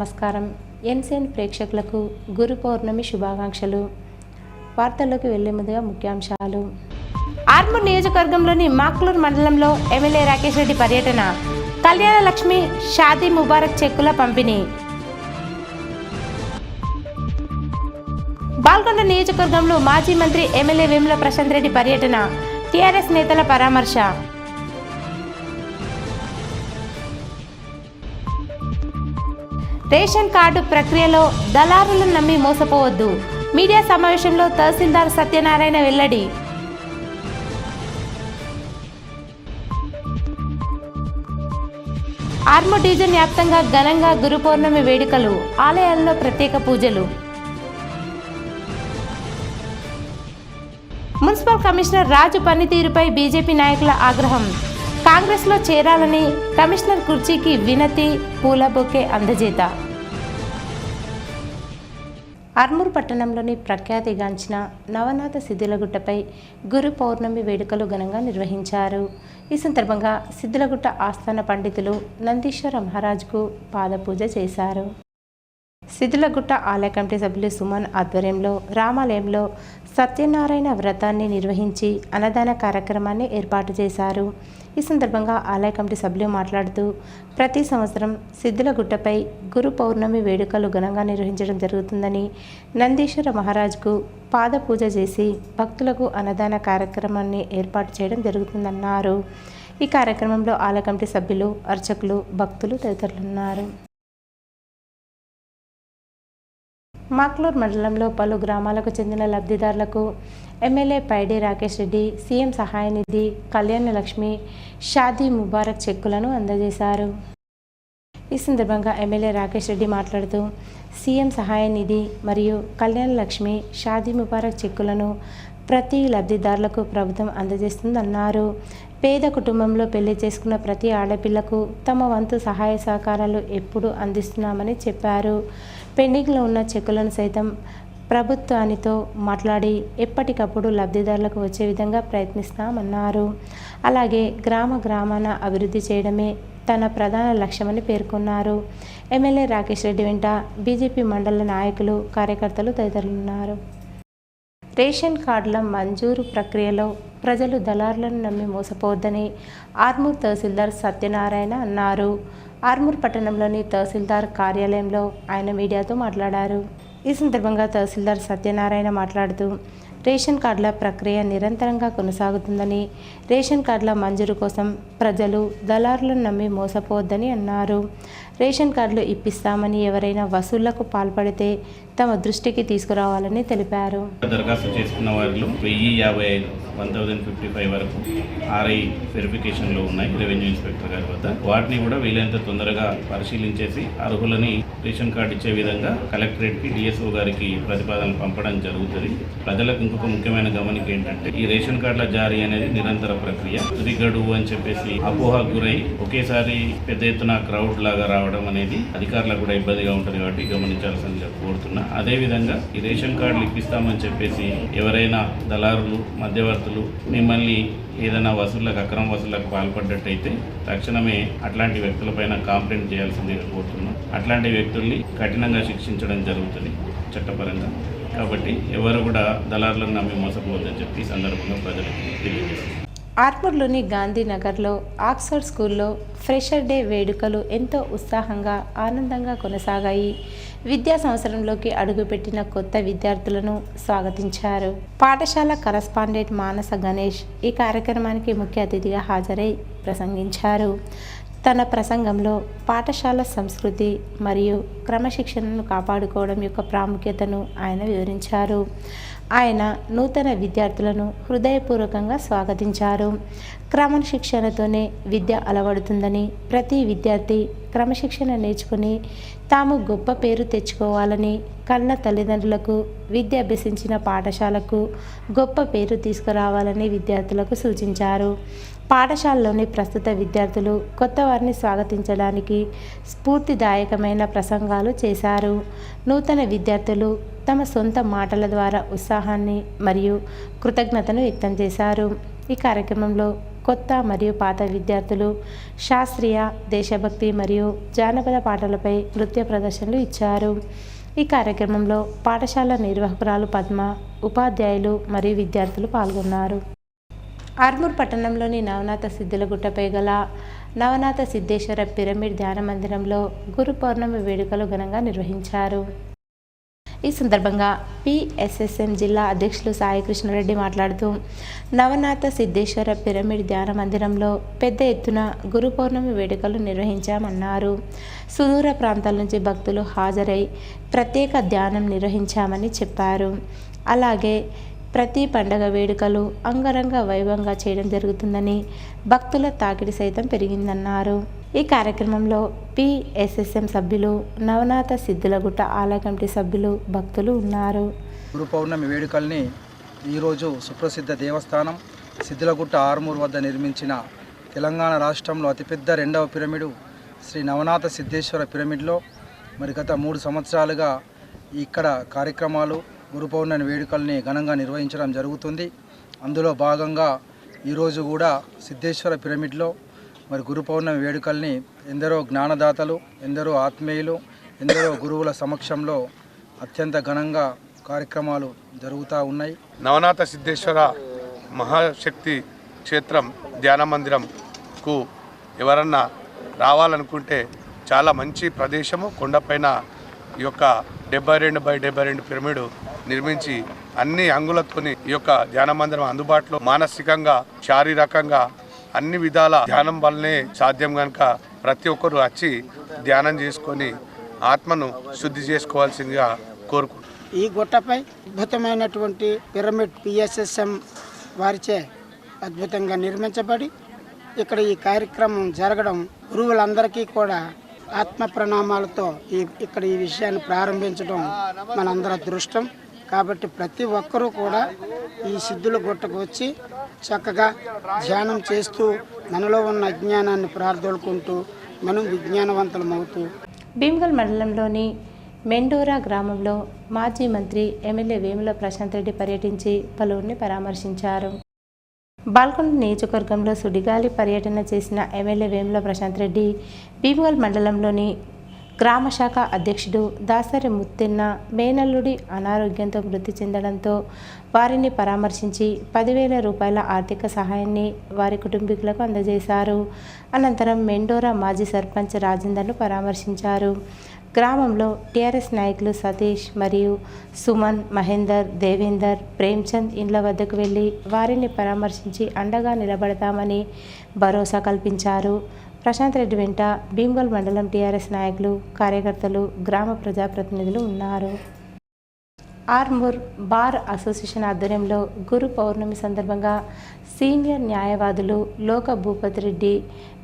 నమస్కారం. ఎన్సీఎన్ ప్రేక్షకులకు గురు పౌర్ణమి శుభాకాంక్షలు. వార్తల్లోకి వెళ్లే ముందుగా ముఖ్యాంశాలు. ఆర్మూర్ నియోజకవర్గంలోని మాక్లూర్ మండలంలో ఎమ్మెల్యే రాకేష్ రెడ్డి పర్యటన, కళ్యాణ లక్ష్మి షాదీ ముబారక్ చెక్కుల పంపిణీ. బాల్కొండ నియోజకవర్గంలో మాజీ మంత్రి ఎమ్మెల్యే వేముల ప్రశాంత్ రెడ్డి పర్యటన, టీఆర్ఎస్ నేతల పరామర్శ. రేషన్ కార్డు ప్రక్రియలో దళారులను నమ్మి మోసపోవద్దు. మీడియా సమావేశంలో తహసీల్దార్ సత్యనారాయణ వెల్లడి. ఆర్మూర్ డివిజన్ వ్యాప్తంగా ఘనంగా గురు పౌర్ణమి వేడుకలు, ఆలయాల్లో ప్రత్యేక పూజలు. మున్సిపల్ కమిషనర్ రాజు పనితీరుపై బీజేపీ నాయకుల ఆగ్రహం. కాంగ్రెస్లో చేరాలని కమిషనర్ కుర్చీకి వినతి, పూల బొకే అందజేత. ఆర్మూర్ పట్టణంలోని ప్రఖ్యాతిగాంచిన నవనాథ సిద్ధిలగుట్టపై గురు పౌర్ణమి వేడుకలు ఘనంగా నిర్వహించారు. ఈ సందర్భంగా సిద్ధిలగుట్ట ఆస్థాన పండితులు నందీశ్వర మహారాజ్కు పాదపూజ చేశారు. సిద్ధిలగుట్ట ఆలయ కమిటీ సభ్యులు సుమన్ ఆధ్వర్యంలో రామాలయంలో సత్యనారాయణ వ్రతాన్ని నిర్వహించి అన్నదాన కార్యక్రమాన్ని ఏర్పాటు చేశారు. ఈ సందర్భంగా ఆలయ కమిటీ సభ్యులు మాట్లాడుతూ, ప్రతి సంవత్సరం సిద్ధిలగుట్టపై గురు పౌర్ణమి వేడుకలు ఘనంగా నిర్వహించడం జరుగుతుందని, నందీశ్వర మహారాజ్కు పాదపూజ చేసి భక్తులకు అన్నదాన కార్యక్రమాన్ని ఏర్పాటు చేయడం జరుగుతుందన్నారు. ఈ కార్యక్రమంలో ఆలయ కమిటీ సభ్యులు, అర్చకులు, భక్తులు తదితరులున్నారు. మాక్లూర్ మండలంలో పలు గ్రామాలకు చెందిన లబ్ధిదారులకు ఎమ్మెల్యే పైడి రాకేష్ రెడ్డి సీఎం సహాయ నిధి, కళ్యాణ లక్ష్మి షాదీ ముబారక్ చెక్కులను అందజేశారు. ఈ సందర్భంగా ఎమ్మెల్యే రాకేష్ రెడ్డి మాట్లాడుతూ, సీఎం సహాయ నిధి మరియు కళ్యాణ లక్ష్మి షాదీ ముబారక్ చెక్కులను ప్రతి లబ్ధిదారులకు ప్రభుత్వం అందజేస్తుందన్నారు. పేద కుటుంబంలో పెళ్లి చేసుకున్న ప్రతి ఆడపిల్లకు తమ వంతు సహాయ సహకారాలు ఎప్పుడూ అందిస్తున్నామని చెప్పారు. పెండింగ్లో ఉన్న చెక్కులను సైతం ప్రభుత్వానితో మాట్లాడి ఎప్పటికప్పుడు లబ్ధిదారులకు వచ్చే విధంగా ప్రయత్నిస్తామన్నారు. అలాగే గ్రామాన అభివృద్ధి చేయడమే తన ప్రధాన లక్ష్యమని పేర్కొన్నారు. ఎమ్మెల్యే రాకేష్ రెడ్డి వెంట బీజేపీ మండల నాయకులు, కార్యకర్తలు తదితరులున్నారు. రేషన్ కార్డుల మంజూరు ప్రక్రియలో ప్రజలు దళారులను నమ్మి మోసపోవద్దని ఆర్మూర్ తహసీల్దార్ సత్యనారాయణ అన్నారు. ఆర్మూర్ పట్టణంలోని తహసీల్దార్ కార్యాలయంలో ఆయన మీడియాతో మాట్లాడారు. ఈ సందర్భంగా తహసీల్దార్ సత్యనారాయణ మాట్లాడుతూ, రేషన్ కార్డుల ప్రక్రియ నిరంతరంగా కొనసాగుతుందని, రేషన్ కార్డుల మంజూరు కోసం ప్రజలు దళారులను నమ్మి మోసపోవద్దని అన్నారు. రేషన్ కార్డులు ఇప్పిస్తామని ఎవరైనా వసూళ్లకు పాల్పడితే తమ దృష్టికి తీసుకురావాలని తెలిపారు. దరఖాస్తు చేసుకున్న వారిలో 1055 1055 వరకు ఆర్ఐ వెరిఫికేషన్లో ఉన్నాయి రెవెన్యూ ఇన్స్పెక్టర్ గారి వద్ద. వాటిని కూడా వీలైనంత తొందరగా పరిశీలించేసి అర్హులని రేషన్ కార్డు ఇచ్చే విధంగా కలెక్టరేట్కి, డిఎస్ఓ గారికి ప్రతిపాదనలు పంపడం జరుగుతుంది. ప్రజలకు ఇంకొక ముఖ్యమైన గమనిక ఏంటంటే, ఈ రేషన్ కార్డుల జారీ అనేది నిరంతర ప్రక్రియ. తుది గడువు అని చెప్పేసి అపోహకు గురై ఒకేసారి పెద్ద ఎత్తున క్రౌడ్ లాగా రావడం అనేది అధికారులకు కూడా ఇబ్బందిగా ఉంటుంది. కాబట్టి గమనించాల్సిందిగా కోరుతున్నా. అదేవిధంగా ఈ రేషన్ కార్డులు ఇప్పిస్తామని చెప్పేసి ఎవరైనా దళారులు, మధ్యవర్తులు మిమ్మల్ని ఏదైనా అక్రమ వసూళ్లకు పాల్పడ్డట్టయితే తక్షణమే అట్లాంటి వ్యక్తులపైన కంప్లైంట్ చేయాల్సిందిగా కోరుతున్నాం. అట్లాంటి వ్యక్తుల్ని కఠినంగా శిక్షించడం జరుగుతుంది చట్టపరంగా. కాబట్టి ఎవరు కూడా దళారులను నమ్మి మోసపోవద్దని చెప్పి ఈ సందర్భంగా ప్రజలకు తెలియజేస్తారు. ఆర్మూర్లోని గాంధీనగర్లో ఆక్స్ఫర్డ్ స్కూల్లో ఫ్రెషర్ డే వేడుకలు ఎంతో ఉత్సాహంగా, ఆనందంగా కొనసాగాయి. విద్యా సంవత్సరంలోకి అడుగుపెట్టిన కొత్త విద్యార్థులను స్వాగతించారు. పాఠశాల కరస్పాండెంట్ మానస గణేష్ ఈ కార్యక్రమానికి ముఖ్య అతిథిగా హాజరై ప్రసంగించారు. తన ప్రసంగంలో పాఠశాల సంస్కృతి మరియు క్రమశిక్షణను కాపాడుకోవడం యొక్క ప్రాముఖ్యతను ఆయన వివరించారు. ఆయన నూతన విద్యార్థులను హృదయపూర్వకంగా స్వాగతించారు. క్రమశిక్షణతోనే విద్య అలవడుతుందని, ప్రతి విద్యార్థి క్రమశిక్షణ నేర్చుకుని తాము గొప్ప పేరు తెచ్చుకోవాలని, కన్న తల్లిదండ్రులకు, విద్య అభ్యసించిన పాఠశాలకు గొప్ప పేరు తీసుకురావాలని విద్యార్థులకు సూచించారు. పాఠశాలలోని ప్రస్తుత విద్యార్థులు కొత్త వారిని స్వాగతించడానికి స్ఫూర్తిదాయకమైన ప్రసంగాలు చేశారు. నూతన విద్యార్థులు తమ సొంత మాటల ద్వారా ఉత్సాహాన్ని మరియు కృతజ్ఞతను వ్యక్తం చేశారు. ఈ కార్యక్రమంలో కొత్త మరియు పాత విద్యార్థులు శాస్త్రీయ, దేశభక్తి మరియు జానపద పాటలపై నృత్య ప్రదర్శనలు ఇచ్చారు. ఈ కార్యక్రమంలో పాఠశాల నిర్వాహకురాలు పద్మ, ఉపాధ్యాయులు మరియు విద్యార్థులు పాల్గొన్నారు. ఆర్మూర్ పట్టణంలోని నవనాథ సిద్ధులగుట్టపై గల నవనాథ సిద్ధేశ్వర పిరమిడ్ ధ్యాన మందిరంలో గురు పౌర్ణమి వేడుకలు ఘనంగా నిర్వహించారు. ఈ సందర్భంగా PSSM జిల్లా అధ్యక్షులు సాయి కృష్ణారెడ్డి మాట్లాడుతూ, నవనాథ సిద్ధేశ్వర పిరమిడ్ ధ్యాన మందిరంలో పెద్ద ఎత్తున గురు పౌర్ణమి వేడుకలు నిర్వహించామన్నారు. సుదూర ప్రాంతాల నుంచి భక్తులు హాజరై ప్రత్యేక ధ్యానం నిర్వహించామని చెప్పారు. అలాగే ప్రతి పండగ వేడుకలు అంగరంగ వైభవంగా చేయడం జరుగుతుందని, భక్తుల తాకిడి సైతం పెరిగిందన్నారు. ఈ కార్యక్రమంలో PSSM సభ్యులు, నవనాథ సిద్ధులగుట్ట ఆలయ కమిటీ సభ్యులు, భక్తులు ఉన్నారు. గురు పౌర్ణమి వేడుకల్ని ఈరోజు సుప్రసిద్ధ దేవస్థానం సిద్ధులగుట్ట ఆర్మూర్ వద్ద నిర్మించిన తెలంగాణ రాష్ట్రంలో అతిపెద్ద రెండవ పిరమిడు శ్రీ నవనాథ సిద్ధేశ్వర పిరమిడ్లో మరి గత 3 సంవత్సరాలుగా ఇక్కడ కార్యక్రమాలు గురు పౌర్ణమి వేడుకల్ని ఘనంగా నిర్వహించడం జరుగుతుంది. అందులో భాగంగా ఈరోజు కూడా సిద్ధేశ్వర పిరమిడ్లో మరి గురు పౌర్ణమి వేడుకల్ని ఎందరో జ్ఞానదాతలు, ఎందరో ఆత్మీయులు, ఎందరో గురువుల సమక్షంలో అత్యంత ఘనంగా కార్యక్రమాలు జరుగుతూ ఉన్నాయి. నవనాథ సిద్ధేశ్వర మహాశక్తి క్షేత్రం ధ్యాన మందిరంకు ఎవరన్నా రావాలనుకుంటే చాలా మంచి ప్రదేశము. కొండపైన ఈ యొక్క 72x72 పిరమిడ్ నిర్మించి అన్ని అంగులతోని ఈ యొక్క ధ్యాన మందిరం అందుబాటులో మానసికంగా, శారీరకంగా అన్ని విధాల ధ్యానం వల్లనే సాధ్యం కనుక ప్రతి ఒక్కరు వచ్చి ధ్యానం చేసుకొని ఆత్మను శుద్ధి చేసుకోవాల్సిందిగా కోరుకుంటున్నాను. ఈ గుట్టపై అద్భుతమైనటువంటి పిరమిడ్ PSSM వారిచే అద్భుతంగా నిర్మించబడి ఇక్కడ ఈ కార్యక్రమం జరగడం గురువులందరికీ కూడా ఆత్మ ప్రణామాలతో ఇక్కడ ఈ విషయాన్ని ప్రారంభించడం మనందరి అదృష్టం. కాబట్టి ప్రతి ఒక్కరూ కూడా ఈ సిద్ధుల గుట్టకు వచ్చి చక్కగా ధ్యానం చేస్తూ మనలో ఉన్న అజ్ఞానాన్ని ప్రార్థుకుంటూ మనం విజ్ఞానవంతులమవుతూ. భీమ్గల్ మండలంలోని మెండోరా గ్రామంలో మాజీ మంత్రి ఎమ్మెల్యే వేముల ప్రశాంత్ రెడ్డి పర్యటించి పలువురిని పరామర్శించారు. బాల్కొండ నియోజకవర్గంలో సుడిగాలి పర్యటన చేసిన ఎమ్మెల్యే వేముల ప్రశాంత్ రెడ్డి భీమ్గల్ మండలంలోని గ్రామ శాఖ అధ్యక్షుడు దాసరి ముత్తెన్న మేనల్లుడి అనారోగ్యంతో మృతి చెందడంతో వారిని పరామర్శించి 10,000 రూపాయల ఆర్థిక సహాయాన్ని వారి కుటుంబీకులకు అందజేశారు. అనంతరం మెండోరా మాజీ సర్పంచ్ రాజేందర్ను పరామర్శించారు. గ్రామంలో టీఆర్ఎస్ నాయకులు సతీష్ మరియు సుమన్, మహేందర్, దేవేందర్, ప్రేమ్చంద్ ఇండ్ల వద్దకు వెళ్లి వారిని పరామర్శించి అండగా నిలబడతామని భరోసా కల్పించారు. ప్రశాంత్ రెడ్డి వెంట భీమ్గల్ మండలం టీఆర్ఎస్ నాయకులు, కార్యకర్తలు, గ్రామ ప్రజాప్రతినిధులు ఉన్నారు. ఆర్మూర్ బార్ అసోసియేషన్ ఆధ్వర్యంలో గురు పౌర్ణమి సందర్భంగా సీనియర్ న్యాయవాదులు లోక భూపతి రెడ్డి,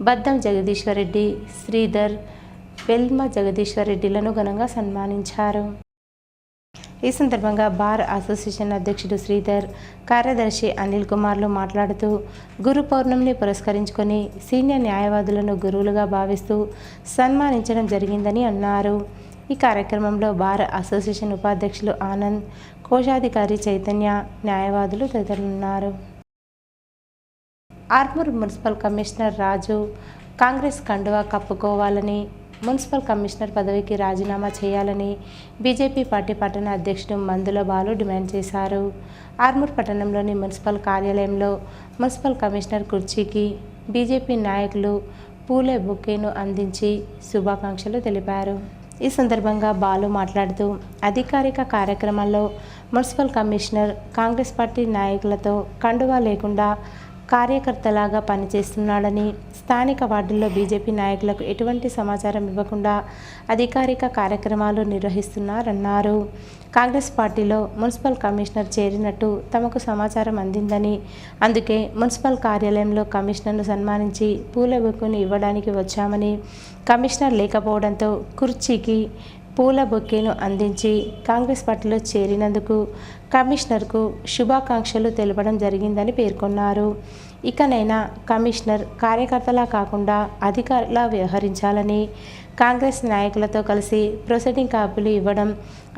బద్దం జగదీశ్వర్ రెడ్డి, శ్రీధర్, వెల్మ జగదీశ్వర్ రెడ్డిలను ఘనంగా సన్మానించారు. ఈ సందర్భంగా బార్ అసోసియేషన్ అధ్యక్షుడు శ్రీధర్, కార్యదర్శి అనిల్ కుమార్లు మాట్లాడుతూ, గురు పౌర్ణమిని పురస్కరించుకొని సీనియర్ న్యాయవాదులను గురువులుగా భావిస్తూ సన్మానించడం జరిగిందని అన్నారు. ఈ కార్యక్రమంలో బార్ అసోసియేషన్ ఉపాధ్యక్షులు ఆనంద్, కోశాధికారి చైతన్య, న్యాయవాదులు తదితరులున్నారు. ఆర్మూర్ మున్సిపల్ కమిషనర్ రాజు కాంగ్రెస్ కండువా కప్పుకోవాలని, మున్సిపల్ కమిషనర్ పదవికి రాజీనామా చేయాలని బీజేపీ పార్టీ పట్టణ అధ్యక్షుడు మందుల బాలు డిమాండ్ చేశారు. ఆర్మూర్ పట్టణంలోని మున్సిపల్ కార్యాలయంలో మున్సిపల్ కమిషనర్ కుర్చీకి బీజేపీ నాయకులు పూలే బొకేను అందించి శుభాకాంక్షలు తెలిపారు. ఈ సందర్భంగా బాలు మాట్లాడుతూ, అధికారిక కార్యక్రమాల్లో మున్సిపల్ కమిషనర్ కాంగ్రెస్ పార్టీ నాయకులతో కండువా లేకుండా కార్యకర్తలాగా పనిచేస్తున్నాడని, స్థానిక వార్డుల్లో బీజేపీ నాయకులకు ఎటువంటి సమాచారం ఇవ్వకుండా అధికారిక కార్యక్రమాలు నిర్వహిస్తున్నారన్నారు. కాంగ్రెస్ పార్టీలో మున్సిపల్ కమిషనర్ చేరినట్టు తమకు సమాచారం అందిందని, అందుకే మున్సిపల్ కార్యాలయంలో కమిషనర్ను సన్మానించి పూల బొకేను ఇవ్వడానికి వచ్చామని, కమిషనర్ లేకపోవడంతో కుర్చీకి పూల బొకేను అందించి కాంగ్రెస్ పార్టీలో చేరినందుకు కమిషనర్కు శుభాకాంక్షలు తెలపడం జరిగిందని పేర్కొన్నారు. ఇకనైనా కమిషనర్ కార్యకర్తలా కాకుండా అధికారిలా వ్యవహరించాలని, కాంగ్రెస్ నాయకులతో కలిసి ప్రొసీడింగ్ కాపీలు ఇవ్వడం,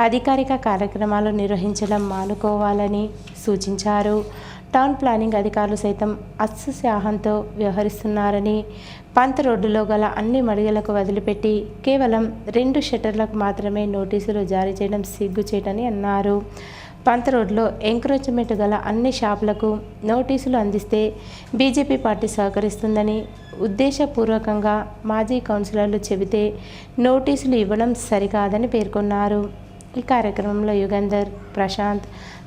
అధికారిక కార్యక్రమాలు నిర్వహించడం మానుకోవాలని సూచించారు. టౌన్ ప్లానింగ్ అధికారులు సైతం అత్యుత్సాహంతో వ్యవహరిస్తున్నారని, పంత్ రోడ్డులో గల అన్ని మడిగలకు వదిలిపెట్టి కేవలం 2 షట్టర్లకు మాత్రమే నోటీసులు జారీ చేయడం సిగ్గుచేటని అన్నారు. పంత్ రోడ్లో ఎంక్రోచ్మెంట్ గల అన్ని షాపులకు నోటీసులు అందిస్తే బీజేపీ పార్టీ సహకరిస్తుందని ఉద్దేశపూర్వకంగా మాజీ కౌన్సిలర్లు చెబితే నోటీసులు ఇవ్వడం సరికాదని పేర్కొన్నారు. ఈ కార్యక్రమంలో యుగంధర్, ప్రశాంత్,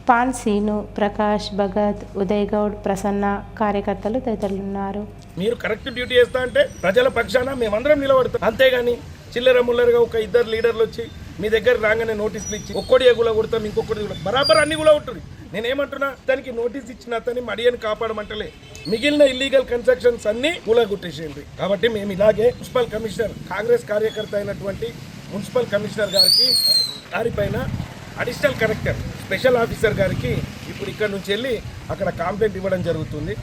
పాన్ సీను, ప్రకాష్, భగత్, ఉదయ్ గౌడ్, ప్రసన్న, కార్యకర్తలు తదితరులున్నారు. మీరు కరెక్ట్ డ్యూటీ చేస్తా అంటే ప్రజల పక్షాన మేమందరం నిలబడతాం. అంతేగాని చిల్లర ముల్లరగా ఒక 2 లీడర్లు వచ్చి మీ దగ్గర రాగానే నోటీసులు ఇచ్చి ఒక్కడి గుల కొడతాం, ఇంకొకటి బరాబర్ అన్ని కూడా ఉంటుంది. నేనేమంటున్నా, దానికి నోటీస్ ఇచ్చిన అతన్ని మడియని కాపాడమంటలే, మిగిలిన ఇల్లీగల్ కన్స్ట్రక్షన్స్ అన్ని కూలగొట్టేసేయండి. కాబట్టి మేము ఇలాగే మున్సిపల్ కమిషనర్, కాంగ్రెస్ కార్యకర్త అయినటువంటి మున్సిపల్ కమిషనర్ గారిపైన అడిషనల్ కలెక్టర్, స్పెషల్ ఆఫీసర్ గారికి ఇప్పుడు ఇక్కడ నుంచి వెళ్ళి అక్కడ కంప్లైంట్ ఇవ్వడం జరుగుతుంది.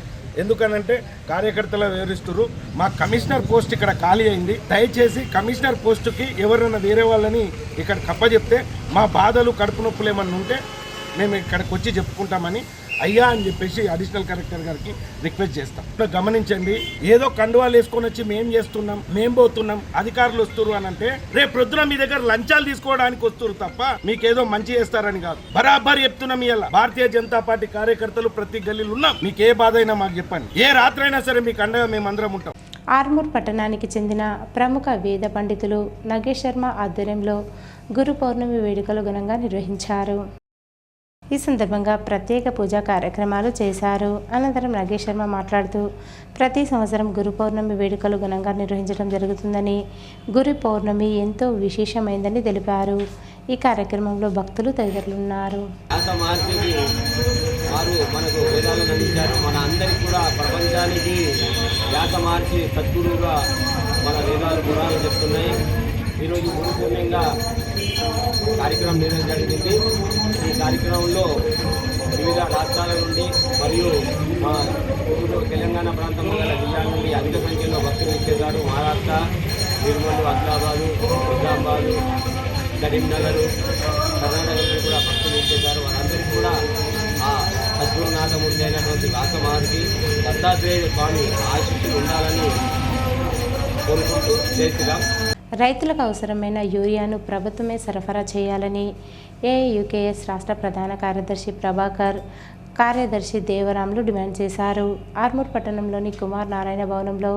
ఎందుకనంటే కార్యకర్తలు వివరిస్తున్నారు, మా కమిషనర్ పోస్ట్ ఇక్కడ ఖాళీ అయింది, దయచేసి కమిషనర్ పోస్టుకి ఎవరైనా వేరే వాళ్ళని ఇక్కడ కప్పచెప్తే మా బాధలు, కడుపు నొప్పులు ఏమన్నా ఉంటే మేము ఇక్కడికి వచ్చి చెప్పుకుంటామని అయ్యా అని చెప్పేసి అడిషనల్ కలెక్టర్ గారికి రిక్వెస్ట్ చేస్తాం. గమనించండి, ఏదో కండువాలు వేసుకొని వచ్చి మేం చేస్తున్నాం, మేం పోతున్నాం, అధికారులు వస్తున్నారు అని అంటే రేపు ప్రొద్దున మీ దగ్గర లంచాలు తీసుకోవడానికి వస్తున్నారు తప్ప మీకేదో మంచి చేస్తారని కాదు. బరాబర్ చెప్తున్నాం, ఇవాళ భారతీయ జనతా పార్టీ కార్యకర్తలు ప్రతి గల్లీలు ఉన్నాం. మీకు ఏ బాధ అయినా మాకు చెప్పండి, ఏ రాత్రి అయినా సరే మీకు అండగా మేము అందరం ఉంటాం. ఆర్మూర్ పట్టణానికి చెందిన ప్రముఖ వేద పండితులు నగేష్ శర్మ ఆధ్వర్యంలో గురు పౌర్ణమి వేడుకలు ఘనంగా నిర్వహించారు. ఈ సందర్భంగా ప్రత్యేక పూజా కార్యక్రమాలు చేశారు. అనంతరం నగేష్ శర్మ మాట్లాడుతూ ప్రతి సంవత్సరం గురు పౌర్ణమి వేడుకలు ఘనంగా నిర్వహించడం జరుగుతుందని, గురు పౌర్ణమి ఎంతో విశేషమైందని తెలిపారు. ఈ కార్యక్రమంలో భక్తులు తదితరులున్నారు. మనకు వేదాలను అందించారు. మన అందరికీ కూడా ప్రపంచానికి వ్యాస మార్చి సద్గురువుగా మన వేదాలు పురాణాలు చెప్తున్నాయి. ఈరోజు గురు పూర్ణంగా కార్యక్రమం నిర్వహించడం జరిగింది. ఈ కార్యక్రమంలో వివిధ రాష్ట్రాల నుండి మరియు మా తెలంగాణ ప్రాంతంలో గల జిల్లాల నుండి అధిక సంఖ్యలో భక్తులు ఇచ్చేశారు. మహారాష్ట్ర, నిర్మల్, ఆదిలాబాదు, నిజామాబాదు, కరీంనగర్, కర్ణాటక నుండి కూడా భక్తులు ఇచ్చేశారు. వారందరికీ కూడా ఆ సద్గురునాథమూర్తి అయినటువంటి వ్యాస మహర్షి దత్తాత్రేయ స్వామి ఆశీస్సులు ఉండాలని కోరుకుంటూ చేస్తున్నాం. రైతులకు అవసరమైన యూరియాను ప్రభుత్వమే సరఫరా చేయాలని ఏఐయుకేఎస్ రాష్ట్ర ప్రధాన కార్యదర్శి ప్రభాకర్, కార్యదర్శి దేవరాములు డిమాండ్ చేశారు. ఆర్మూర్ పట్టణంలోని కుమార్ నారాయణ భవనంలో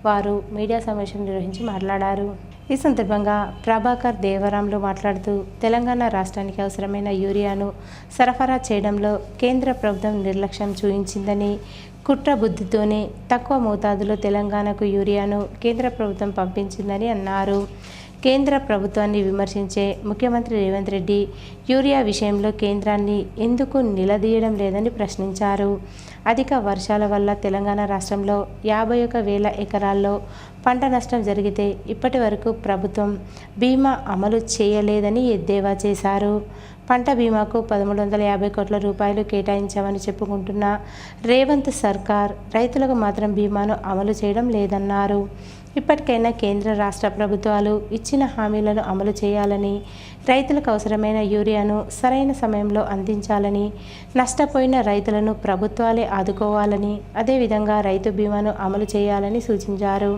వారు మీడియా సమావేశం నిర్వహించి మాట్లాడారు. ఈ సందర్భంగా ప్రభాకర్, దేవరాములు మాట్లాడుతూ తెలంగాణ రాష్ట్రానికి అవసరమైన యూరియాను సరఫరా చేయడంలో కేంద్ర ప్రభుత్వం నిర్లక్ష్యం చూపించిందని, కుట్ర బుద్ధితోనే తక్కువ మోతాదులో తెలంగాణకు యూరియాను కేంద్ర ప్రభుత్వం పంపించిందని అన్నారు. కేంద్ర ప్రభుత్వాన్ని విమర్శించే ముఖ్యమంత్రి రేవంత్ రెడ్డి యూరియా విషయంలో కేంద్రాన్ని ఎందుకు నిలదీయడం లేదని ప్రశ్నించారు. అధిక వర్షాల వల్ల తెలంగాణ రాష్ట్రంలో 51,000 ఎకరాల్లో పంట నష్టం జరిగితే ఇప్పటి వరకు ప్రభుత్వం బీమా అమలు చేయలేదని ఎద్దేవా చేశారు. పంట బీమాకు 1,350 కోట్ల రూపాయలు కేటాయించామని చెప్పుకుంటున్న రేవంత్ సర్కార్ రైతులకు మాత్రం బీమాను అమలు చేయడం లేదన్నారు. ఇప్పటికైనా కేంద్ర రాష్ట్ర ప్రభుత్వాలు ఇచ్చిన హామీలను అమలు చేయాలని, రైతులకు అవసరమైన యూరియాను సరైన సమయంలో అందించాలని, నష్టపోయిన రైతులను ప్రభుత్వాలే ఆదుకోవాలని, అదేవిధంగా రైతు బీమాను అమలు చేయాలని సూచించారు.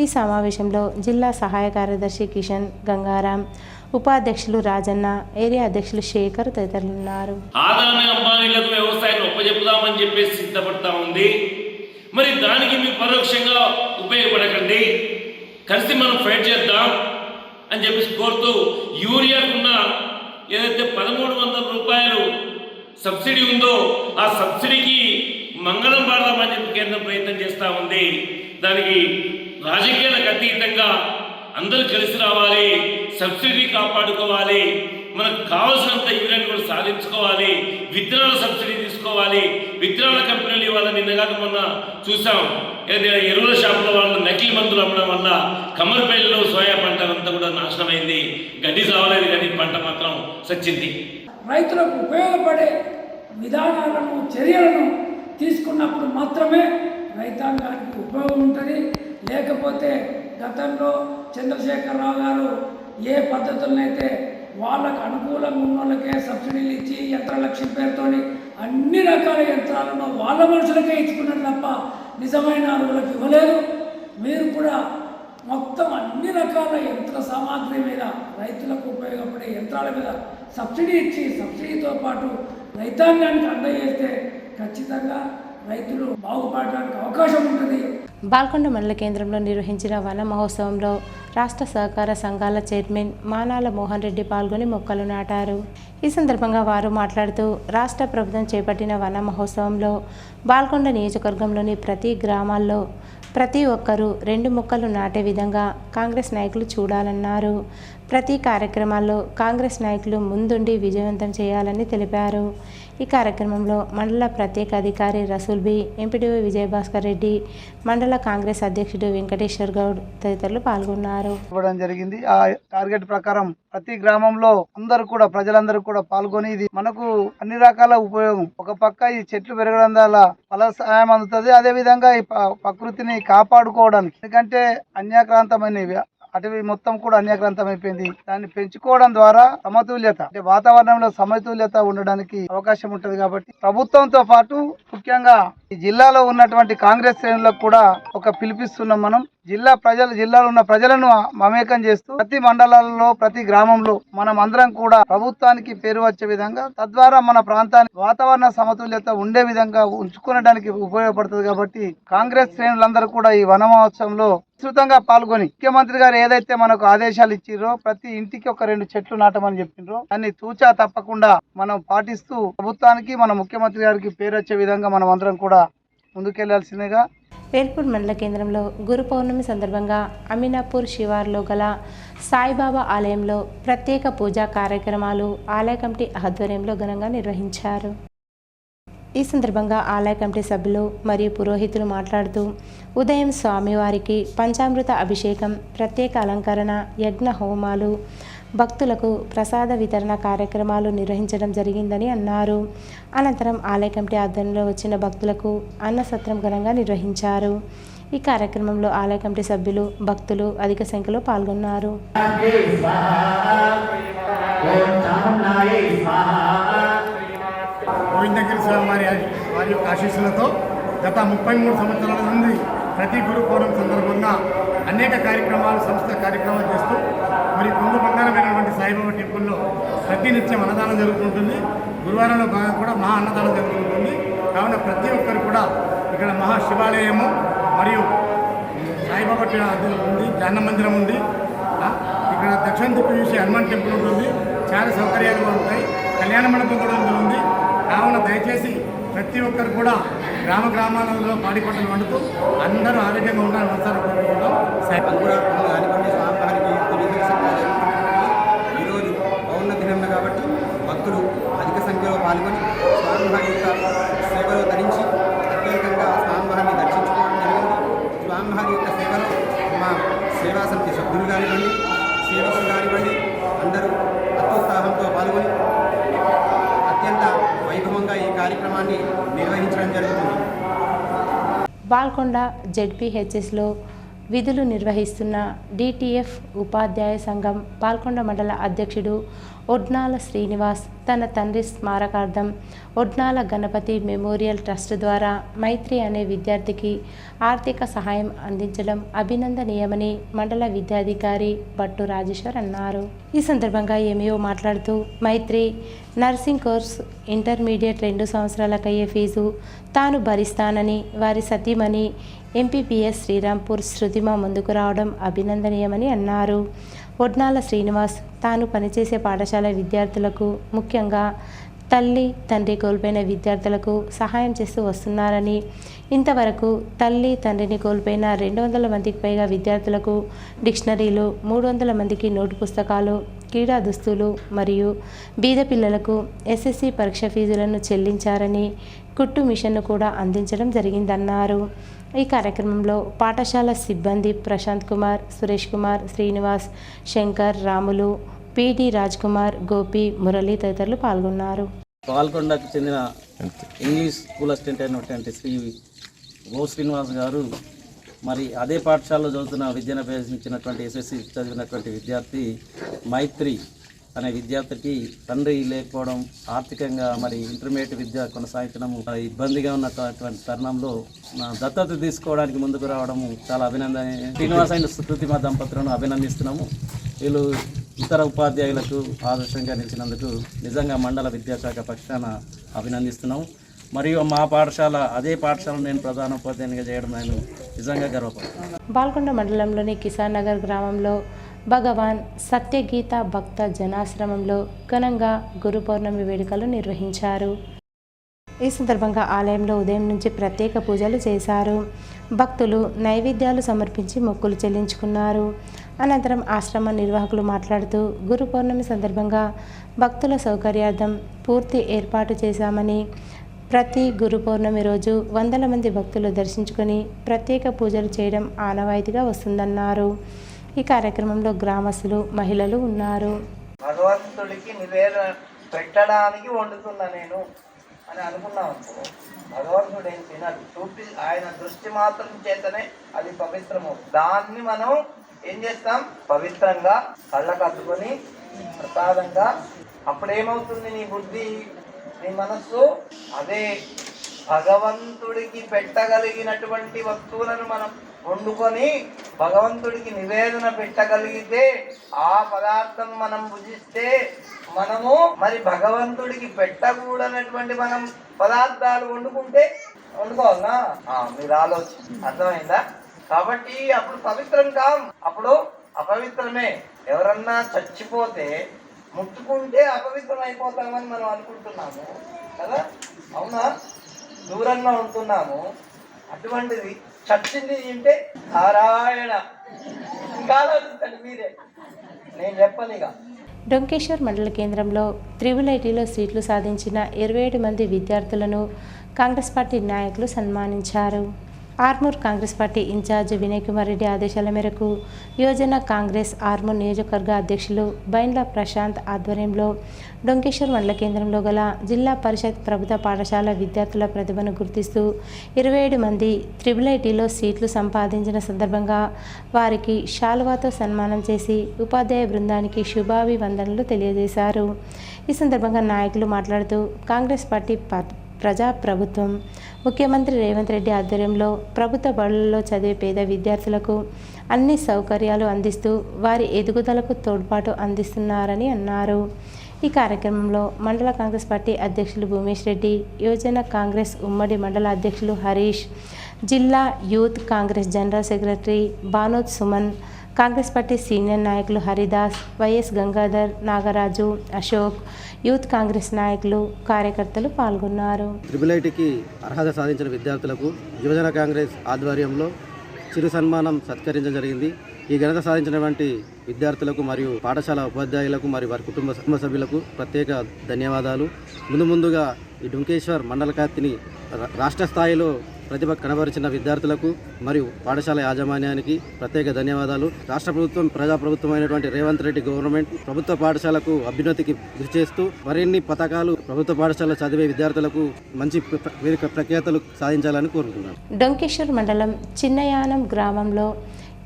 ఈ సమావేశంలో జిల్లా సహాయ కార్యదర్శి కిషన్, గంగారాం, ఉపాధ్యక్షులు రాజన్న, ఏరియా అధ్యక్షులు శేఖర్ తదితరులున్నారు. ఆదాని అంబానీలకు వ్యవసాయాన్ని ఒప్పజెప్పుదామని చెప్పేసి సిద్ధపడతా ఉంది. మరి దానికి మీకు పరోక్షంగా ఉపయోగపడకండి, కలిసి మనం ఫైట్ చేద్దాం అని చెప్పేసి కోరుతూ యూరియాకున్న ఏదైతే 1,300 రూపాయలు సబ్సిడీ ఉందో ఆ సబ్సిడీకి మంగళం పాడదామని చెప్పి కేంద్రం ప్రయత్నం చేస్తూ ఉంది. దానికి రాజకీయాలకు అతీతంగా అందరూ కలిసి రావాలి, సబ్సిడీ కాపాడుకోవాలి, మనకు కావాల్సినంత యూరియాను కూడా సాధించుకోవాలి, విత్తనాల సబ్సిడీ తీసుకోవాలి, విత్తనాల కంపెనీలు ఇవాళ నిన్నగాక మొన్న చూసాం ఎరువుల షాపుల వాళ్ళు నకిలీ మందులు అమ్మడం వల్ల కమ్మరిపల్లిలో సోయా పంట అంతా కూడా నాశనమైంది. గడ్డి సావలేదు కానీ పంట మాత్రం సచ్చింది. రైతులకు ఉపయోగపడే విధానాలను చర్యలను తీసుకున్నప్పుడు మాత్రమే రైతాంగానికి ఉపయోగం ఉంటుంది. లేకపోతే గతంలో చంద్రశేఖరరావు గారు ఏ పద్ధతులనైతే వాళ్ళకు అనుకూలంగా ఉన్న వాళ్ళకే సబ్సిడీలు ఇచ్చి యంత్రలక్ష్మి పేరుతోని అన్ని రకాల యంత్రాలను వాళ్ళ మనుషులకే ఇచ్చుకున్నారు తప్ప నిజమైన అరువులకు ఇవ్వలేదు. మీరు కూడా మొత్తం అన్ని రకాల యంత్ర సామాగ్రి మీద రైతులకు ఉపయోగపడే యంత్రాల మీద సబ్సిడీ ఇచ్చి సబ్సిడీతో పాటు రైతాంగానికి అందజేస్తే ఖచ్చితంగా రైతులు బాగుపడడానికి అవకాశం ఉంటుంది. బాల్కొండ మండల కేంద్రంలో నిర్వహించిన వన మహోత్సవంలో రాష్ట్ర సహకార సంఘాల చైర్మన్ మానాల మోహన్ రెడ్డి పాల్గొని మొక్కలు నాటారు. ఈ సందర్భంగా వారు మాట్లాడుతూ రాష్ట్ర ప్రభుత్వం చేపట్టిన వన మహోత్సవంలో బాల్కొండ నియోజకవర్గంలోని ప్రతి గ్రామాల్లో ప్రతి ఒక్కరూ 2 మొక్కలు నాటే విధంగా కాంగ్రెస్ నాయకులు చూడాలన్నారు. ప్రతి కార్యక్రమాల్లో కాంగ్రెస్ నాయకులు ముందుండి విజయవంతం చేయాలని తెలిపారు. ఈ కార్యక్రమంలో మండల ప్రత్యేక అధికారి రసూల్ బి, ఎంపీడీఓ విజయభాస్కర్ రెడ్డి, మండల కాంగ్రెస్ అధ్యక్షుడు వెంకటేశ్వర్ గౌడ్ తదితరులు పాల్గొన్నారు. ఇవ్వడం జరిగింది. ఆ టార్గెట్ ప్రకారం ప్రతి గ్రామంలో ప్రజలందరూ కూడా పాల్గొని ఇది మనకు అన్ని రకాల ఉపయోగం. ఒక పక్క ఈ చెట్లు పెరగడం వల్ల ఫల సాయం అందుతుంది. అదే విధంగా ఈ ప్రకృతిని కాపాడుకోవడానికి, ఎందుకంటే అన్యాక్రాంతమైనవి అటవీ మొత్తం కూడా అన్యాక్రాంతం అయిపోయింది. దాన్ని పెంచుకోవడం ద్వారా సమతుల్యత, అంటే వాతావరణంలో సమతుల్యత ఉండడానికి అవకాశం ఉంటుంది. కాబట్టి ప్రభుత్వంతో పాటు ముఖ్యంగా ఈ జిల్లాలో ఉన్నటువంటి కాంగ్రెస్ శ్రేణులకు కూడా ఒక పిలిపిస్తున్నాం. మనం జిల్లాలో ఉన్న ప్రజలను మమేకం చేస్తూ ప్రతి మండలాల్లో ప్రతి గ్రామంలో మనం అందరం కూడా ప్రభుత్వానికి పేరు వచ్చే విధంగా, తద్వారా మన ప్రాంతానికి వాతావరణ సమతుల్యత ఉండే విధంగా ఉంచుకోవడానికి ఉపయోగపడుతుంది. కాబట్టి కాంగ్రెస్ శ్రేణులందరూ కూడా ఈ వన మహోత్సవంలో విస్తృతంగా పాల్గొని ముఖ్యమంత్రి గారు ఏదైతే మనకు ఆదేశాలు ఇచ్చిరో ప్రతి ఇంటికి ఒక 2 చెట్లు నాటమని చెప్పిండ్రో దాన్ని తూచా తప్పకుండా మనం పాటిస్తూ ప్రభుత్వానికి మన ముఖ్యమంత్రి గారికి పేరు వచ్చే విధంగా మనం అందరం కూడా ముందుకెళ్లాల్సిందిగా. వేల్పూర్ మండల కేంద్రంలో గురు పౌర్ణమి సందర్భంగా అమీనాపూర్ శివార్లో గల సాయిబాబా ఆలయంలో ప్రత్యేక పూజా కార్యక్రమాలు ఆలయ కమిటీ ఆధ్వర్యంలో ఘనంగా నిర్వహించారు. ఈ సందర్భంగా ఆలయ కమిటీ సభ్యులు మరియు పురోహితులు మాట్లాడుతూ ఉదయం స్వామివారికి పంచామృత అభిషేకం, ప్రత్యేక అలంకరణ, యజ్ఞ హోమాలు, భక్తులకు ప్రసాద వితరణ కార్యక్రమాలు నిర్వహించడం జరిగిందని అన్నారు. అనంతరం ఆలయ కమిటీ ఆధ్వర్యంలో వచ్చిన భక్తులకు అన్నసత్రం ఘనంగా నిర్వహించారు. ఈ కార్యక్రమంలో ఆలయ కమిటీ సభ్యులు, భక్తులు అధిక సంఖ్యలో పాల్గొన్నారు. గోవిందగిరి స్వామి వారి యొక్క ఆశీస్సులతో గత 33 సంవత్సరాల నుండి ప్రతి గురు పౌర్ణమి సందర్భంగా అనేక కార్యక్రమాలు, సంస్థ కార్యక్రమాలు చేస్తూ మరి కొంగు బంగారమైనటువంటి సాయిబాబా టెంపుల్లో ప్రతినిత్యం అన్నదానం జరుగుతుంటుంది. గురువారంలో భాగంగా కూడా మహా అన్నదానం జరుగుతుంటుంది. కావున ప్రతి ఒక్కరు కూడా ఇక్కడ మహా శివాలయము మరియు సాయిబాబా ఉంది, ధ్యాన మందిరం ఉంది. ఇక్కడ దక్షిణ దిక్కు చూసి హనుమాన్ టెంపుల్ ఉంటుంది. చాలా సౌకర్యాలు కూడా ఉంటాయి. కళ్యాణ మండపం కూడా ఉంది. కావున దయచేసి ప్రతి ఒక్కరు కూడా గ్రామాలలో పాడి పంటలు వండుతూ అందరూ ఆరోగ్యంగా ఉండాలని మనసారా కోరుకుంటాం. ఈరోజు పౌర్ణ దినం కాబట్టి భక్తులు అధిక సంఖ్యలో పాల్గొని స్వామివారి యొక్క సేవలో ధరించి ప్రత్యేకంగా స్వామివారిని దర్శించుకోవడం జరిగింది. స్వామివారి యొక్క సేవలో మా సేవా సమితి సభ్యులు కానివ్వండి, సేవకులు కానివ్వండి, అందరూ అత్యుత్సాహంతో పాల్గొని అత్యంత వైభవంగా ఈ కార్యక్రమాన్ని నిర్వహించడం జరుగుతుంది. బాల్కొండ జెడ్పీహెచ్ఎస్లో విధులు నిర్వహిస్తున్న డిటిఎఫ్ ఉపాధ్యాయ సంఘం బాల్కొండ మండల అధ్యక్షుడు ఒడ్నాల శ్రీనివాస్ తన తండ్రి స్మారకార్థం ఒడ్నాల గణపతి మెమోరియల్ ట్రస్ట్ ద్వారా మైత్రి అనే విద్యార్థికి ఆర్థిక సహాయం అందించడం అభినందనీయమని మండల విద్యాధికారి భట్టు రాజేశ్వర్ అన్నారు. ఈ సందర్భంగా ఎంఈఓ మాట్లాడుతూ మైత్రి నర్సింగ్ కోర్స్ ఇంటర్మీడియట్ 2 సంవత్సరాలకయ్యే ఫీజు తాను భరిస్తానని వారి సతీమణి ఎంపీపీఎస్ శ్రీరాంపూర్ శృతిమ ముందుకు రావడం అభినందనీయమని అన్నారు. ఒడ్నాల శ్రీనివాస్ తాను పనిచేసే పాఠశాల విద్యార్థులకు, ముఖ్యంగా తల్లి తండ్రి కోల్పోయిన విద్యార్థులకు సహాయం చేస్తూ వస్తున్నారని, ఇంతవరకు తల్లి తండ్రిని కోల్పోయిన 200 మందికి పైగా విద్యార్థులకు డిక్షనరీలు, 300 మందికి నోటు పుస్తకాలు, క్రీడా దుస్తులు మరియు బీద పిల్లలకు ఎస్ఎస్సి పరీక్ష ఫీజులను చెల్లించారని, కుట్టు మిషన్ను కూడా అందించడం జరిగిందన్నారు. ఈ కార్యక్రమంలో పాఠశాల సిబ్బంది ప్రశాంత్ కుమార్, సురేష్ కుమార్, శ్రీనివాస్, శంకర్, రాములు, పిడి రాజ్ కుమార్, గోపి, మురళి తదితరులు పాల్గొన్నారు. పాల్గొండకు చెందిన ఇంగ్లీష్ స్కూల్ అసిస్టెంట్ అయినటువంటి శ్రీ గో శ్రీనివాస్ గారు మరి అదే పాఠశాలలో చదువుతున్న విద్యను అభ్యసించినటువంటి ఎస్ఎస్సి చదివినటువంటి విద్యార్థి మైత్రి అనే విద్యార్థికి తండ్రి లేకపోవడం, ఆర్థికంగా మరి ఇంటర్మీడియట్ విద్య కొనసాగించడం ఇబ్బందిగా ఉన్నటువంటి తరుణంలో దత్తత తీసుకోవడానికి ముందుకు రావడము చాలా అభినందన. శ్రీనివాస్ అండ్ శృతిమ దంపతులను అభినందిస్తున్నాము. వీళ్ళు ఇతర ఉపాధ్యాయులకు ఆదర్శంగా నిలిచినందుకు నిజంగా మండల విద్యాశాఖ పక్షాన అభినందిస్తున్నాము. మరియు మా పాఠశాల అదే పాఠశాలను నేను ప్రధాన ఉపాధ్యాయునిగా చేయడం నేను నిజంగా గర్వపడుతున్నాను. బాల్కొండ మండలంలోని కిసాన్ నగర్ గ్రామంలో భగవాన్ సత్యగీత భక్త జనాశ్రమంలో ఘనంగా గురు పౌర్ణమి వేడుకలు నిర్వహించారు. ఈ సందర్భంగా ఆలయంలో ఉదయం నుంచి ప్రత్యేక పూజలు చేశారు. భక్తులు నైవేద్యాలు సమర్పించి మొక్కులు చెల్లించుకున్నారు. అనంతరం ఆశ్రమ నిర్వాహకులు మాట్లాడుతూ గురు పౌర్ణమి సందర్భంగా భక్తుల సౌకర్యార్థం పూర్తి ఏర్పాటు చేశామని, ప్రతి గురు పౌర్ణమి రోజు వందల మంది భక్తులు దర్శించుకొని ప్రత్యేక పూజలు చేయడం ఆనవాయితీగా వస్తుందన్నారు. ఈ కార్యక్రమంలో గ్రామస్తులు, మహిళలు ఉన్నారు. భగవంతుడికి నివేదన పెట్టడానికి వండుతున్నా నేను అని అనుకున్నాం అనుకో, భగవంతుడు ఏం తినడు. ఆయన దృష్టి మాత్రం చేతనే అది పవిత్రము. దాన్ని మనం ఏం చేస్తాం, పవిత్రంగా కళ్ళకు అద్దుకొని ప్రసాదంగా. అప్పుడేమవుతుంది, నీ బుద్ధి, నీ మనస్సు అదే భగవంతుడికి పెట్టగలిగినటువంటి వస్తువులను మనం వండుకొని భగవంతుడికి నివేదన పెట్టగలిగితే, ఆ పదార్థం మనం భుజిస్తే మనము మరి భగవంతుడికి పెట్టకూడనటువంటి మనం పదార్థాలు వండుకోవాలనా? మీరు ఆలోచన అర్థమైందా? కాబట్టి అప్పుడు పవిత్రం కాం, అప్పుడు అపవిత్రమే. ఎవరన్నా చచ్చిపోతే ముట్టుకుంటే అపవిత్రం అయిపోతామని మనం అనుకుంటున్నాము కదా, అవునా? దూరంగా ఉంటున్నాము. అటువంటిది చచ్చింది తింటే నారాయణ. ఇంకా ఆలోచించండి మీరే, నేను చెప్పనిగా. డొంకేశ్వర్ మండల కేంద్రంలో త్రిబుల్ ఐటీలో సీట్లు సాధించిన 27 మంది విద్యార్థులను కాంగ్రెస్ పార్టీ నాయకులు సన్మానించారు. ఆర్మూర్ కాంగ్రెస్ పార్టీ ఇన్ఛార్జ్ వినయ్ కుమార్ రెడ్డి ఆదేశాల మేరకు యువజన కాంగ్రెస్ ఆర్మూర్ నియోజకవర్గ అధ్యక్షులు బైండ్ల ప్రశాంత్ ఆధ్వర్యంలో డొంకేశ్వర్ మండల కేంద్రంలో గల జిల్లా పరిషత్ ప్రభుత్వ పాఠశాల విద్యార్థుల ప్రతిభను గుర్తిస్తూ 27 మంది త్రిబుల్ ఐటీలో సీట్లు సంపాదించిన సందర్భంగా వారికి శాలువాతో సన్మానం చేసి ఉపాధ్యాయ బృందానికి శుభాభివందనలు తెలియజేశారు. ఈ సందర్భంగా నాయకులు మాట్లాడుతూ కాంగ్రెస్ పార్టీ ప్రజాప్రభుత్వం ముఖ్యమంత్రి రేవంత్ రెడ్డి ఆధ్వర్యంలో ప్రభుత్వ బడులలో చదివే పేద విద్యార్థులకు అన్ని సౌకర్యాలు అందిస్తూ వారి ఎదుగుదలకు తోడ్పాటు అందిస్తున్నారని అన్నారు. ఈ కార్యక్రమంలో మండల కాంగ్రెస్ పార్టీ అధ్యక్షులు భూమేష్ రెడ్డి, యువజన కాంగ్రెస్ ఉమ్మడి మండల అధ్యక్షులు హరీష్, జిల్లా youth Congress general secretary Banoth Suman, Congress party senior నాయకులు హరిదాస్, వైఎస్ గంగాధర్, నాగరాజు, అశోక్, యూత్ కాంగ్రెస్ నాయకులు, కార్యకర్తలు పాల్గొన్నారు. ట్రిపుల్ ఐటీకి అర్హత సాధించిన విద్యార్థులకు యువజన కాంగ్రెస్ ఆధ్వర్యంలో చిరు సన్మానం సత్కరించడం జరిగింది. ఈ ఘనత సాధించినటువంటి విద్యార్థులకు మరియు పాఠశాల ఉపాధ్యాయులకు మరియు వారి కుటుంబ సభ్యులకు ప్రత్యేక ధన్యవాదాలు. ముందుగా ఈ డొంకేశ్వర్ మండల వ్యాప్తిని రాష్ట్ర స్థాయిలో ప్రతిభ కనబరిచిన విద్యార్థులకు మరియు పాఠశాల యాజమాన్యానికి ప్రత్యేక ధన్యవాదాలు. రాష్ట్ర ప్రభుత్వం ప్రజాప్రభుత్వమైనటువంటి రేవంత్ రెడ్డి గవర్నమెంట్ ప్రభుత్వ పాఠశాలకు అభ్యున్నతికి కృషి చేస్తూ మరిన్ని పథకాలు ప్రభుత్వ పాఠశాల చదివే విద్యార్థులకు మంచి ప్రఖ్యాతలు సాధించాలని కోరుకుంటున్నాను. డొంకేశ్వర్ మండలం చిన్నయానం గ్రామంలో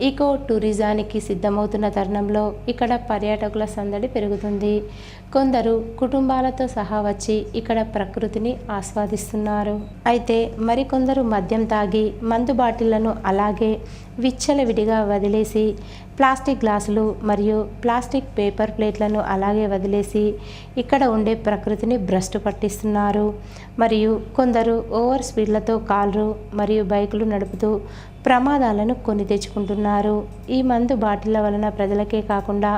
ఈకో టూరిజానికి సిద్ధమవుతున్న తరుణంలో ఇక్కడ పర్యాటకుల సందడి పెరుగుతుంది. కొందరు కుటుంబాలతో సహా వచ్చి ఇక్కడ ప్రకృతిని ఆస్వాదిస్తున్నారు. అయితే మరికొందరు మద్యం తాగి మందు బాటిళ్లను అలాగే విచ్చలవిడిగా వదిలేసి ప్లాస్టిక్ గ్లాసులు మరియు ప్లాస్టిక్ పేపర్ ప్లేట్లను అలాగే వదిలేసి ఇక్కడ ఉండే ప్రకృతిని భ్రష్టు పట్టిస్తున్నారు. మరియు కొందరు ఓవర్ స్పీడ్లతో కార్లు మరియు బైకులు నడుపుతూ ప్రమాదాలను కొని తెచ్చుకుంటున్నారు. ఈ మందు బాటిళ్ల వలన ప్రజలకే కాకుండా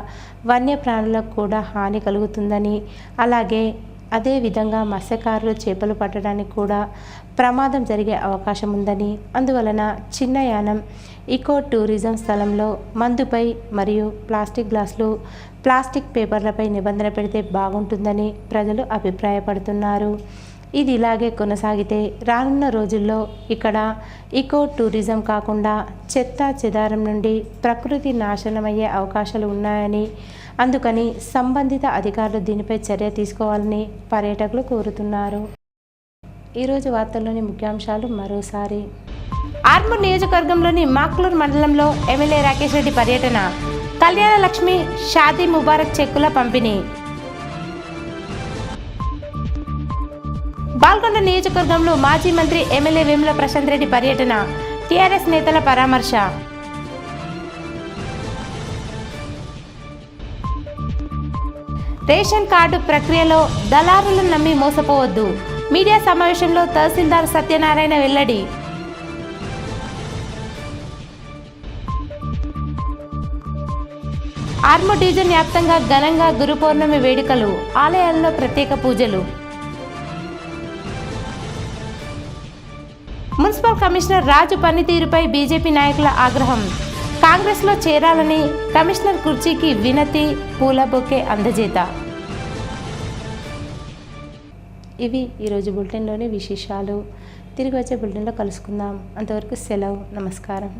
వన్యప్రాణులకు కూడా హాని కలుగుతుందని, అలాగే అదేవిధంగా మత్స్యకారులు చేపలు పట్టడానికి కూడా ప్రమాదం జరిగే అవకాశం ఉందని, అందువలన చిన్నయానం ఈకో టూరిజం స్థలంలో మందుపై మరియు ప్లాస్టిక్ గ్లాసులు, ప్లాస్టిక్ పేపర్లపై నిబంధన పెడితే బాగుంటుందని ప్రజలు అభిప్రాయపడుతున్నారు. ఇది ఇలాగే కొనసాగితే రానున్న రోజుల్లో ఇక్కడ ఈకో టూరిజం కాకుండా చెత్త చెదారం నుండి ప్రకృతి నాశనమయ్యే అవకాశాలు ఉన్నాయని, అందుకని సంబంధిత అధికారులు దీనిపై చర్య తీసుకోవాలని పర్యాటకులు కోరుతున్నారు. ఈరోజు వార్తల్లోని ముఖ్యాంశాలు మరోసారి. ఆర్మూర్ నియోజకవర్గంలోని మాక్లూర్ మండలంలో ఎమ్మెల్యే రాకేష్ రెడ్డి పర్యటన, కళ్యాణ లక్ష్మి షాదీ ముబారక్ చెక్కుల పంపిణీ. బాల్కొండ నియోజకవర్గంలో మాజీ మంత్రి ఎమ్మెల్యే వేముల ప్రశాంత్ రెడ్డి పర్యటన, టీఆర్ఎస్ నేతల పరామర్శ. రేషన్ కార్డు ప్రక్రియలో దళారులను నమ్మి మోసపోవద్దు. మీడియా సమావేశంలో తహసీల్దార్ సత్యనారాయణ వెల్లడి. ఆర్మూర్ డివిజన్ వ్యాప్తంగా ఘనంగా గురు పౌర్ణమి వేడుకలు, ఆలయాల్లో ప్రత్యేక పూజలు. మున్సిపల్ కమిషనర్ రాజు పనితీరుపై బీజేపీ నాయకుల ఆగ్రహం. కాంగ్రెస్లో చేరాలని కమిషనర్ కుర్చీకి వినతి, పూల బొకే అందజేత. ఇవి ఈరోజు బులెటిన్లోని విశేషాలు. తిరిగి వచ్చే బులెటిన్లో కలుసుకుందాం. అంతవరకు సెలవు. నమస్కారం.